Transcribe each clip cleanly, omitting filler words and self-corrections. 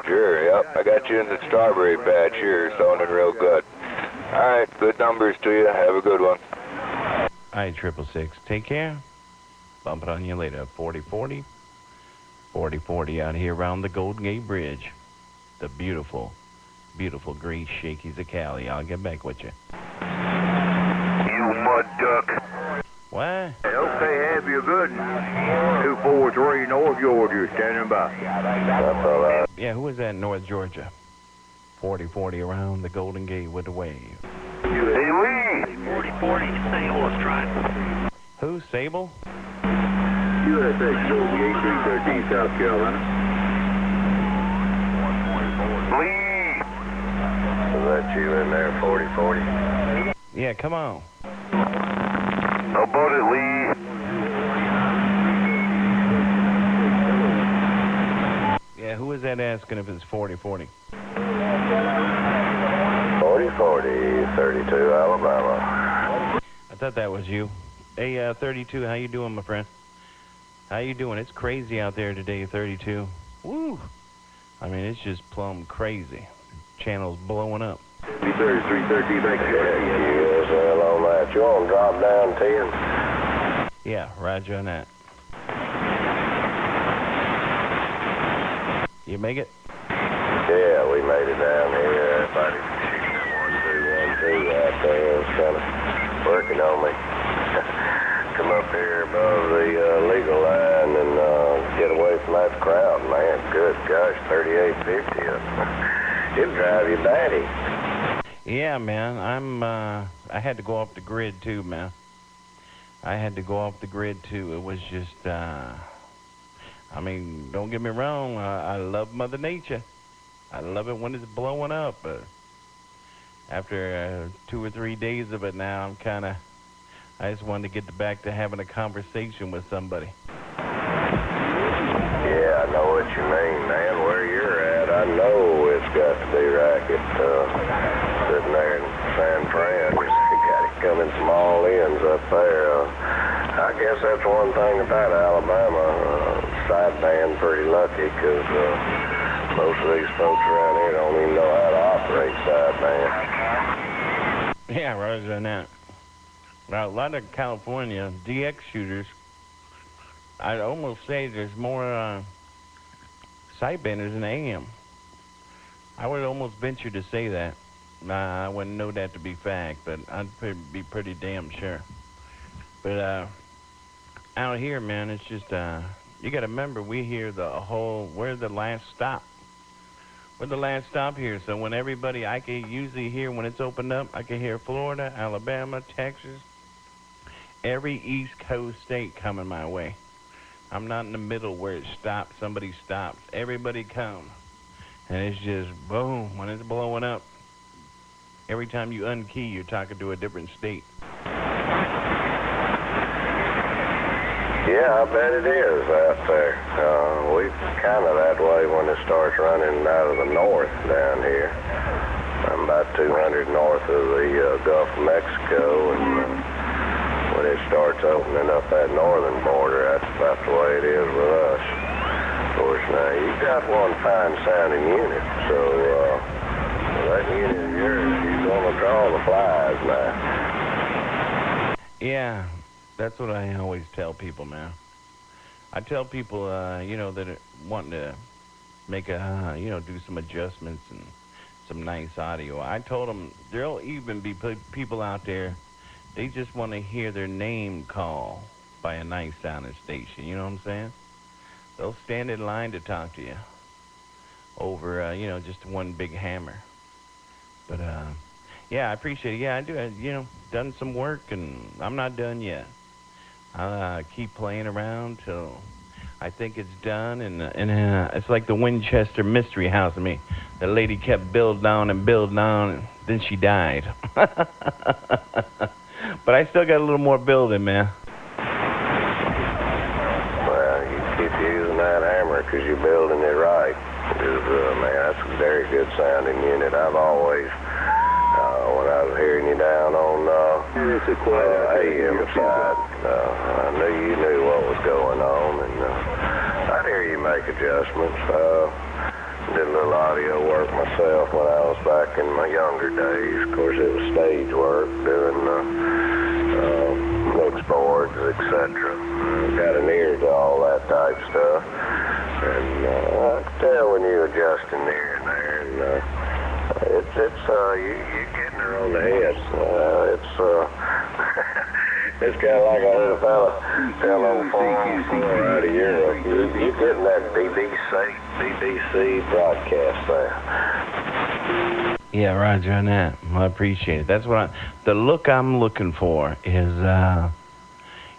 Sure, yep. I got you in the strawberry patch here, sounding real good. All right, good numbers to you. Have a good one. All right, 666. Take care. Bump it on you later. 4040. 4040 out here around the Golden Gate Bridge. The beautiful, beautiful Grease Shakey's of Cali. I'll get back with you. You mud duck. What? Okay, have you good. 243 North Georgia, standing by. That's all right. Yeah, who is that in North Georgia? 4040 around the Golden Gate with the wave. Hey, Lee. 4040, Sable is trying. Who, Sable? USA, Golden Gate 313, South Carolina. Lee. Is that you in there, 4040? Yeah, come on. How about it, Lee? Yeah, who is that asking if it's 4040? 4040, 32, Alabama. I thought that was you. Hey, 32, how you doing, my friend? How you doing? It's crazy out there today, 32. Woo! I mean, it's just plumb crazy. Channel's blowing up. 3313, thank you. QSL on that. You want to drop down 10? Yeah, roger on that. You make it? Yeah, we made it down here. Everybody shooting 1212 out there. It's kind of working on me. Come up here above the legal line and get away from that crowd, man. Good gosh, 3850. It'll drive you batty. Yeah, man. I had to go off the grid too, man. I had to go off the grid too. It was just, I mean, don't get me wrong. I love Mother Nature. I love it when it's blowing up. But after 2 or 3 days of it now, I just wanted to get back to having a conversation with somebody. Yeah, I know what you mean, man. Where you're at, I know it's got to be racket. Sitting there in San Fran, you got it coming from all ends up there. I guess that's one thing about Alabama. Sideband pretty lucky because most of these folks around here don't even know how to operate sideband. Yeah, roger on that. Now, a lot of California DX shooters, I'd almost say there's more sidebanders than AM. I would almost venture to say that. I wouldn't know that to be fact, but I'd be pretty damn sure. But out here, man, it's just, you got to remember, we're the last stop. We're the last stop here, so when everybody, I can usually hear when it's opened up, I can hear Florida, Alabama, Texas, every East Coast state coming my way. I'm not in the middle where it stops, somebody stops. Everybody comes. And it's just boom, when it's blowing up. Every time you unkey, you're talking to a different state. Yeah, I bet it is out there. We kind of that way when it starts running out of the north down here. I'm about 200 north of the Gulf of Mexico, and when it starts opening up that northern border, that's about the way it is with us. Of course, now, you've got one fine sounding unit, so that unit of yours, you're going to draw the flies now. Yeah, that's what I always tell people, man. I tell people, you know, that are wanting to make you know, do some adjustments and some nice audio. I told them there'll even be people out there, they just want to hear their name called by a nice sounding station. You know what I'm saying? They'll stand in line to talk to you over, you know, just one big hammer. But, yeah, I appreciate it. Yeah, I do. You know, done some work, and I'm not done yet. I'll keep playing around till I think it's done. And it's like the Winchester Mystery House to me. The lady kept building on, and then she died. But I still got a little more building, man. Well, you keep using that hammer because you're building it right. Because, man, that's a very good sounding unit. I've always, when I was hearing you down on AM side, I knew you knew what was going on, and I'd hear you make adjustments. Did a little back in my younger days. Of course, it was stage work, doing mix boards, etc. Got an ear to all that type stuff. And I can tell when you're adjusting here and there. And you're getting her on the head. It's kind of like I heard a fella tell old 414 out of Europe. You're getting that BBC broadcast there. Yeah, Roger on that. I appreciate it. That's what the look I'm looking for is, you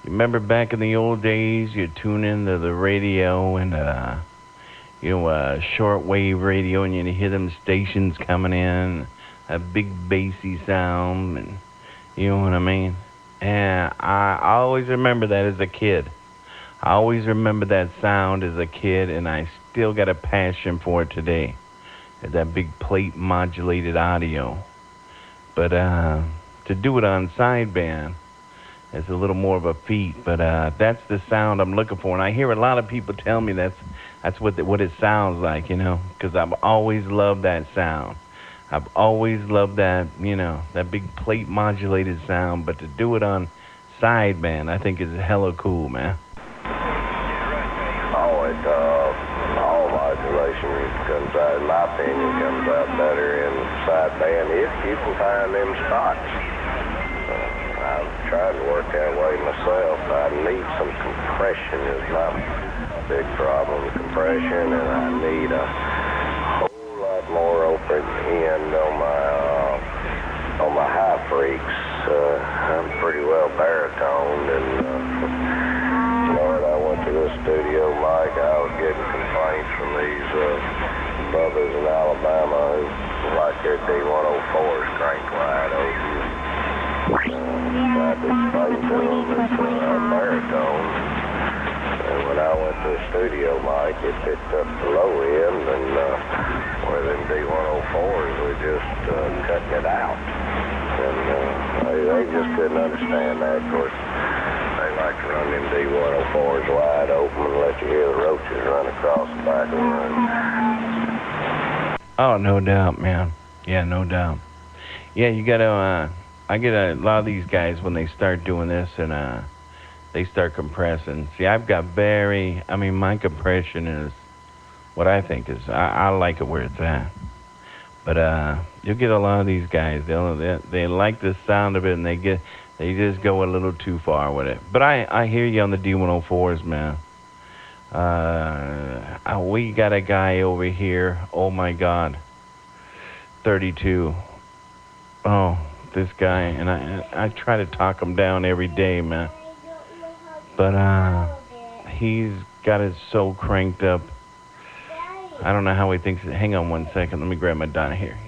remember back in the old days, you'd tune into the radio and, shortwave radio, and you'd hear them stations coming in, a big bassy sound, and you know what I mean? And I always remember that as a kid. I always remember that sound as a kid, and I still got a passion for it today. That big plate modulated audio. But to do it on sideband, it's a little more of a feat. But that's the sound I'm looking for. And I hear a lot of people tell me that's what it sounds like, because I've always loved that sound. I've always loved that, that big plate modulated sound, but to do it on sideband, I think is hella cool, man. All modulation comes out, in my opinion, comes out better in sideband if you can find them spots. I've tried to work that way myself. I need some compression is my big problem, compression, and I need a more open end on my high freaks. I'm pretty well baritoned, and Lord, I went to the studio mic. I was getting complaints from these brothers in Alabama who like their D104s cranked wide open. Tried to explain to them that I'm baritone. And when I went to the studio mic, it picked up the low end, and where them D104s were just cutting it out. And they just couldn't understand that. Of course, they like to run them D104s wide open and let you hear the roaches run across the back of the room. Oh, no doubt, man. Yeah, no doubt. Yeah, you gotta, I get a lot of these guys when they start doing this and they start compressing. See, I've got my compression is what I think is, I like it where it's at. But you'll get a lot of these guys, they like the sound of it, and they just go a little too far with it. But I hear you on the D104s, man. We got a guy over here, oh my God, 32. Oh, this guy, and I try to talk him down every day, man. But he's got it so cranked up. I don't know how he thinks it. Hang on one second. Let me grab my dot here.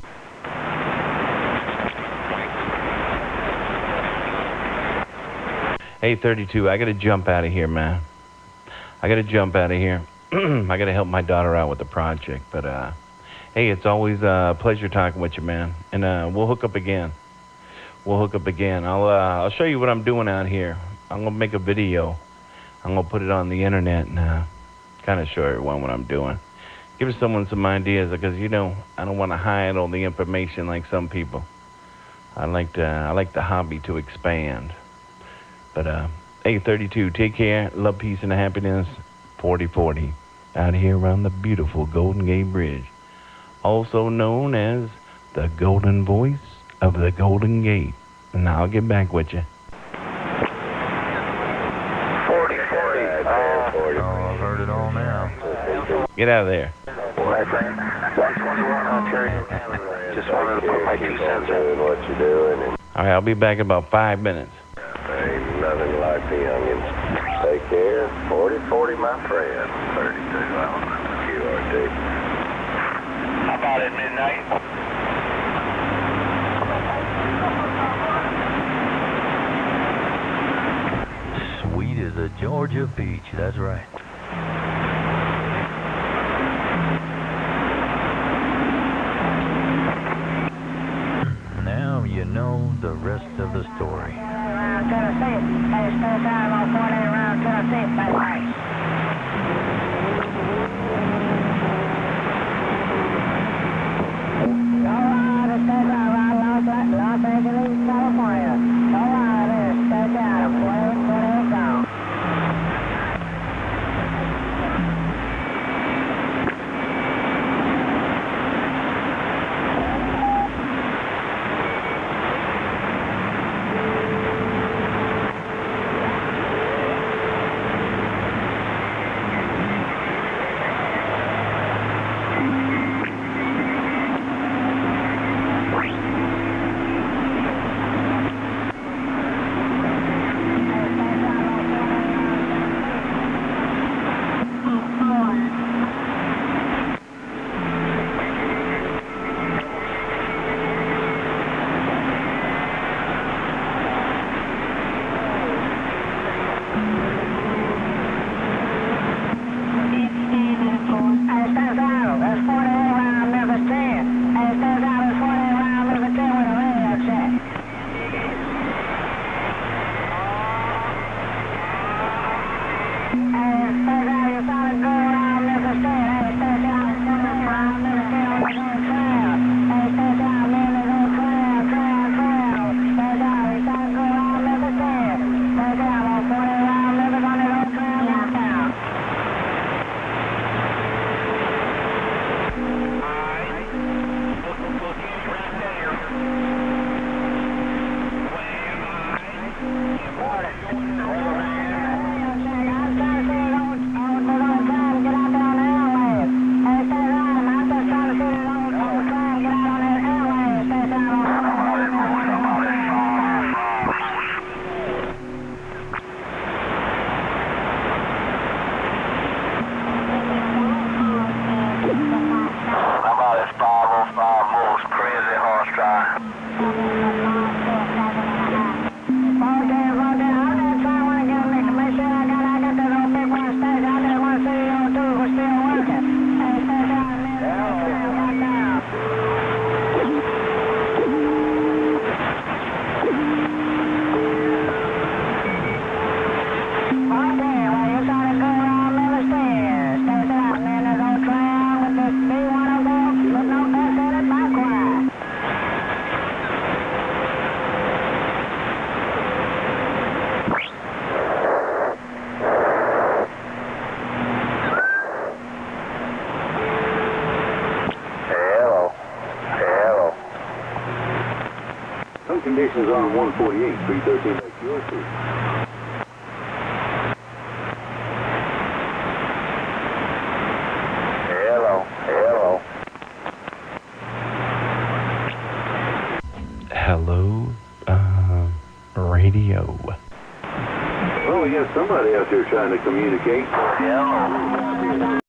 Hey, 32, I got to jump out of here, man. I got to jump out of here. I got to help my daughter out with the project. But, hey, it's always a pleasure talking with you, man. And we'll hook up again. I'll show you what I'm doing out here. I'm going to make a video. I'm going to put it on the internet and kind of show everyone what I'm doing. Give someone some ideas, because, I don't want to hide all the information like some people. I like the hobby to expand. But, hey, 32, take care. Love, peace, and happiness. 4040. Out here around the beautiful Golden Gate Bridge. Also known as the Golden Voice of the Golden Gate. And I'll get back with you. 4040. I've heard it all now. Get out of there. My friend, 121 Ontario. Just wanted to put my 2 cents in. What you doing? All right, I'll be back in about 5 minutes. Ain't nothing like the youngins. Take care. 4040, my friend. 32 QRT. How about at midnight? Sweet as a Georgia peach, that's right. Now you know the rest of the story. Tennessee. Hey, spend time on 48 around Tennessee. Bye-bye. All right, conditions on 148, 313 by QRC. Hello, radio. Well, we got somebody out there trying to communicate.